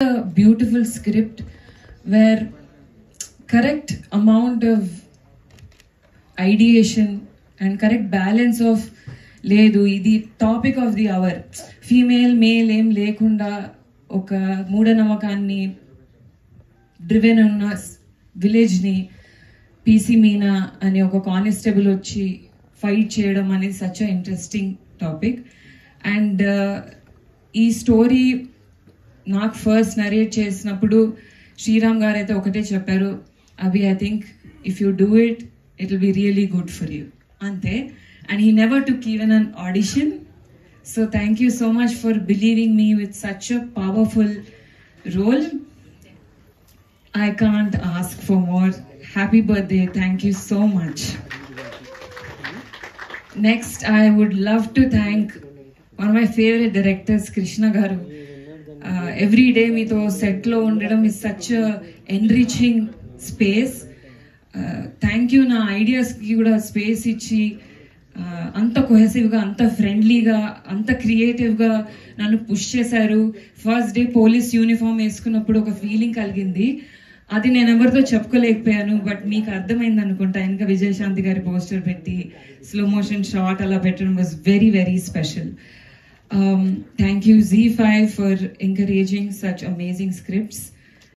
A beautiful script where correct amount of ideation and correct balance of లేదు ఇది topic of the hour female male ఏం లేకుండా ఒక మూఢనమ్మకాన్ని driven ఉన్న విలేజ్ని PC Meena అనే ఒక కానిస్టేబుల్ వచ్చి ఫైట్ చేయడం అనేది సచ్ ఇంట్రెస్టింగ్ టాపిక్. అండ్ ఈ స్టోరీ నాకు ఫస్ట్ నరేట్ చేసినప్పుడు శ్రీరామ్ గారు అయితే ఒకటే చెప్పారు, అభి I think if you do it it will be really good for you అంతే. And he never took even an audition. So thank you so much for believing me with such a powerful role. I can't ask for more. Happy birthday. Thank you so much. Next, I would love to thank one of my favorite directors, Krishna Garu. Every day meeto set lo undadam is such a enriching space. Thank you na ideas ki kuda space ichi అంత కొహెసివ్గా, అంత ఫ్రెండ్లీగా, అంత క్రియేటివ్గా నన్ను push చేశారు. First day police uniform వేసుకున్నప్పుడు ఒక feeling కలిగింది, అది నేను ఎవరితో చెప్పుకోలేకపోయాను. బట్ మీకు అర్థమైంది అనుకుంటా, ఇంకా విజయశాంతి గారి పోస్టర్ పెట్టి స్లో మోషన్ షాట్ అలా పెట్టడం was very very special. Thank you ZEE5 for encouraging such amazing scripts.